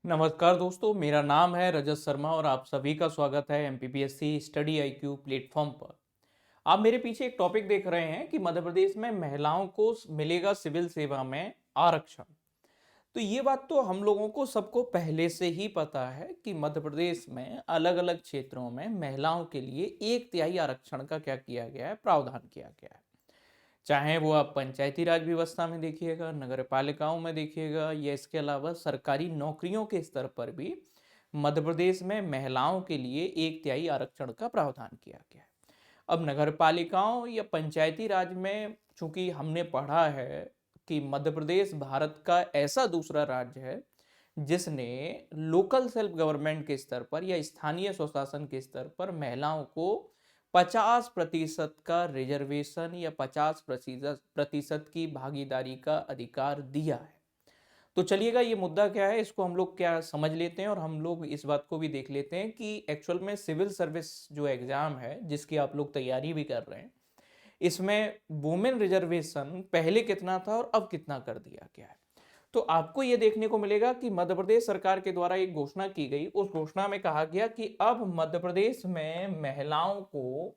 नमस्कार दोस्तों, मेरा नाम है रजत शर्मा और आप सभी का स्वागत है एमपीपीएससी स्टडी आईक्यू प्लेटफॉर्म पर। आप मेरे पीछे एक टॉपिक देख रहे हैं कि मध्य प्रदेश में महिलाओं को मिलेगा सिविल सेवा में आरक्षण। तो ये बात तो हम लोगों को सबको पहले से ही पता है कि मध्य प्रदेश में अलग अलग क्षेत्रों में महिलाओं के लिए 1/3 आरक्षण का क्या किया गया है, प्रावधान किया गया है। चाहे वो आप पंचायती राज व्यवस्था में देखिएगा, नगर पालिकाओं में देखिएगा, या इसके अलावा सरकारी नौकरियों के स्तर पर भी मध्य प्रदेश में महिलाओं के लिए 1/3 आरक्षण का प्रावधान किया गया है। अब नगर पालिकाओं या पंचायती राज में चूंकि हमने पढ़ा है कि मध्य प्रदेश भारत का ऐसा दूसरा राज्य है जिसने लोकल सेल्फ गवर्नमेंट के स्तर पर या स्थानीय स्वशासन के स्तर पर महिलाओं को 50% का रिजर्वेशन या 50% की भागीदारी का अधिकार दिया है। तो चलिएगा, ये मुद्दा क्या है इसको हम लोग क्या समझ लेते हैं और हम लोग इस बात को भी देख लेते हैं कि एक्चुअल में सिविल सर्विस जो एग्जाम है जिसकी आप लोग तैयारी भी कर रहे हैं, इसमें वुमेन रिजर्वेशन पहले कितना था और अब कितना कर दिया गया है। तो आपको यह देखने को मिलेगा कि मध्य प्रदेश सरकार के द्वारा एक घोषणा की गई, उस घोषणा में कहा गया कि अब मध्य प्रदेश में महिलाओं को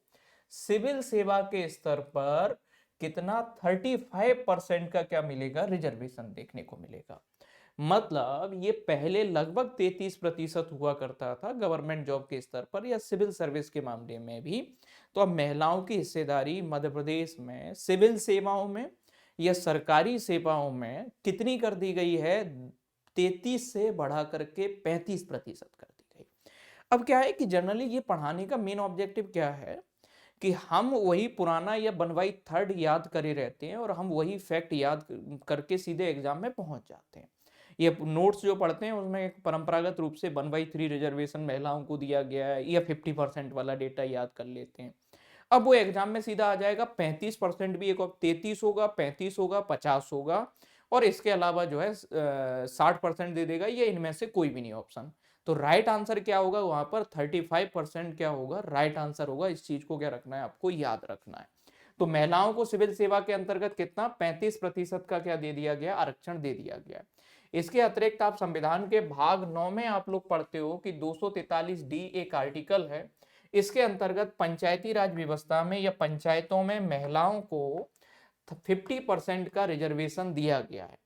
सिविल सेवा के स्तर पर कितना 35% का क्या मिलेगा, रिजर्वेशन देखने को मिलेगा। मतलब ये पहले लगभग 33% हुआ करता था गवर्नमेंट जॉब के स्तर पर या सिविल सर्विस के मामले में भी। तो अब महिलाओं की हिस्सेदारी मध्य प्रदेश में सिविल सेवाओं में या सरकारी सेवाओं में कितनी कर दी गई है, 33 से बढ़ा करके 35% कर दी गई। अब क्या है कि जनरली ये पढ़ाने का मेन ऑब्जेक्टिव क्या है कि हम वही पुराना या 1/3 याद करे रहते हैं और हम वही फैक्ट याद करके सीधे एग्जाम में पहुंच जाते हैं। ये नोट्स जो पढ़ते हैं उसमें एक परंपरागत रूप से 1/3 रिजर्वेशन महिलाओं को दिया गया है या 50% वाला डेटा याद कर लेते हैं। अब वो एग्जाम में सीधा आ जाएगा 35% भी, एक 33 होगा, 35 होगा, 50 होगा और इसके अलावा जो है 60% दे देगा, ये इनमें से कोई भी नहीं ऑप्शन। तो राइट आंसर क्या होगा वहां पर 35% क्या होगा, राइट आंसर होगा। इस चीज को क्या रखना है, आपको याद रखना है। तो महिलाओं को सिविल सेवा के अंतर्गत कितना 35% का क्या दे दिया गया, आरक्षण दे दिया गया। इसके अतिरिक्त आप संविधान के भाग 9 में आप लोग पढ़ते हो कि 243D एक आर्टिकल है, इसके अंतर्गत पंचायती राज व्यवस्था में या पंचायतों में महिलाओं को 50% का रिजर्वेशन दिया गया है।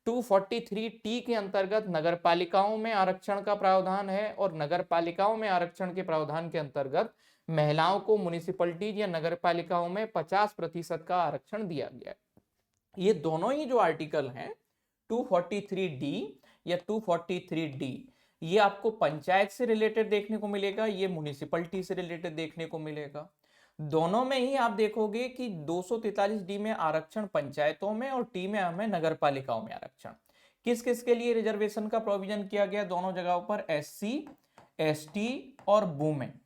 243T के अंतर्गत नगर पालिकाओं में आरक्षण का प्रावधान है और नगर पालिकाओं में आरक्षण के प्रावधान के अंतर्गत महिलाओं को म्युनिसिपैलिटीज या नगर पालिकाओं में 50% का आरक्षण दिया गया है। ये दोनों ही जो आर्टिकल हैं 243D या 243D, ये आपको पंचायत से रिलेटेड देखने को मिलेगा, ये म्युनिसिपैलिटी से रिलेटेड देखने को मिलेगा। दोनों में ही आप देखोगे कि 243D में आरक्षण पंचायतों में और टी में हमें नगर पालिकाओं में आरक्षण। किस किस के लिए रिजर्वेशन का प्रोविजन किया गया दोनों जगहों पर, SC ST और वुमेन।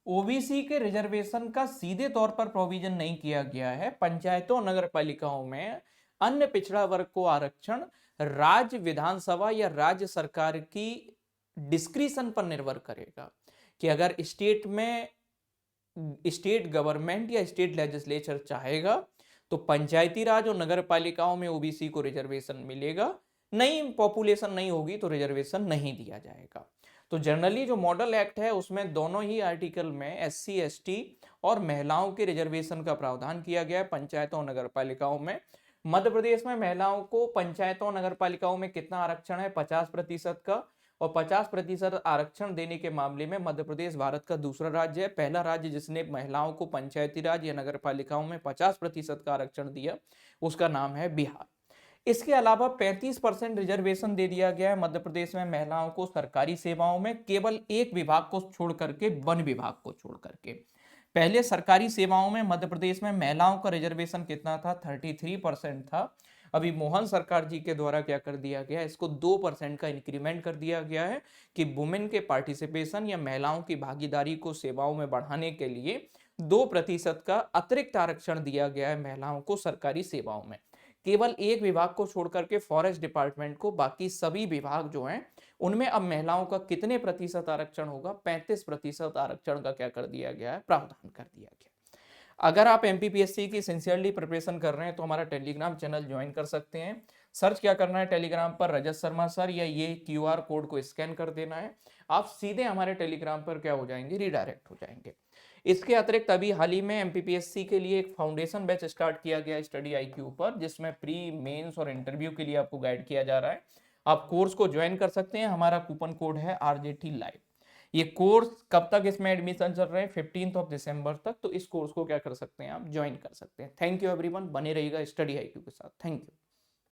ओबीसी के रिजर्वेशन का सीधे तौर पर प्रोविजन नहीं किया गया है। पंचायतों नगर पालिकाओं में अन्य पिछड़ा वर्ग को आरक्षण राज्य विधानसभा या राज्य सरकार की डिस्क्रिशन पर निर्भर करेगा कि अगर स्टेट गवर्नमेंट या स्टेट लेजिस्लेचर चाहेगा तो पंचायती राज और नगर पालिकाओं में ओबीसी को रिजर्वेशन मिलेगा, नहीं पॉपुलेशन नहीं होगी तो रिजर्वेशन नहीं दिया जाएगा। तो जनरली जो मॉडल एक्ट है उसमें दोनों ही आर्टिकल में SC ST और महिलाओं के रिजर्वेशन का प्रावधान किया गया है पंचायतों और नगर पालिकाओं में। मध्य प्रदेश में महिलाओं को पंचायतों नगर पालिकाओं में कितना आरक्षण है, 50% का। और 50% आरक्षण देने के मामले में मध्य प्रदेश भारत का दूसरा राज्य है। पहला राज्य जिसने महिलाओं को पंचायती राज या नगर पालिकाओं में 50% का आरक्षण दिया उसका नाम है बिहार। इसके अलावा 35% रिजर्वेशन दे दिया गया है मध्य प्रदेश में महिलाओं को सरकारी सेवाओं में, केवल एक विभाग को छोड़ करके, वन विभाग को छोड़ करके। पहले सरकारी सेवाओं में मध्य प्रदेश में महिलाओं का रिजर्वेशन कितना था, 33% था। अभी मोहन सरकार जी के द्वारा क्या कर दिया गया, इसको 2% का इंक्रीमेंट कर दिया गया है कि वुमेन के पार्टिसिपेशन या महिलाओं की भागीदारी को सेवाओं में बढ़ाने के लिए 2% का अतिरिक्त आरक्षण दिया गया है महिलाओं को सरकारी सेवाओं में। केवल एक विभाग को छोड़ करके फॉरेस्ट डिपार्टमेंट को, बाकी सभी विभाग जो हैं उनमें अब महिलाओं का कितने प्रतिशत आरक्षण होगा, 35% आरक्षण का क्या कर दिया गया है, प्रावधान कर दिया गया। अगर आप एमपीपीएससी की सिंसियरली प्रिपरेशन कर रहे हैं तो हमारा टेलीग्राम चैनल ज्वाइन कर सकते हैं। सर्च क्या करना है टेलीग्राम पर, रजत शर्मा सर, या ये क्यूआर कोड को स्कैन कर देना है, आप सीधे हमारे टेलीग्राम पर क्या हो जाएंगे, रीडायरेक्ट हो जाएंगे। इसके अतिरिक्त अभी हाल ही में एमपीपीएससी के लिए एक फाउंडेशन बैच स्टार्ट किया गया स्टडी आईक्यू पर, जिसमें प्री, मेंस और इंटरव्यू के लिए आपको गाइड किया जा रहा है। आप कोर्स को ज्वाइन कर सकते हैं, हमारा कूपन कोड है RJT लाइव। ये कोर्स कब तक इसमें एडमिशन चल रहे हैं, 15 दिसंबर तक, तो इस कोर्स को क्या कर सकते हैं, आप ज्वाइन कर सकते हैं। थैंक यू एवरीवन, बने रहिएगा स्टडी आईक्यू के साथ। Thank you.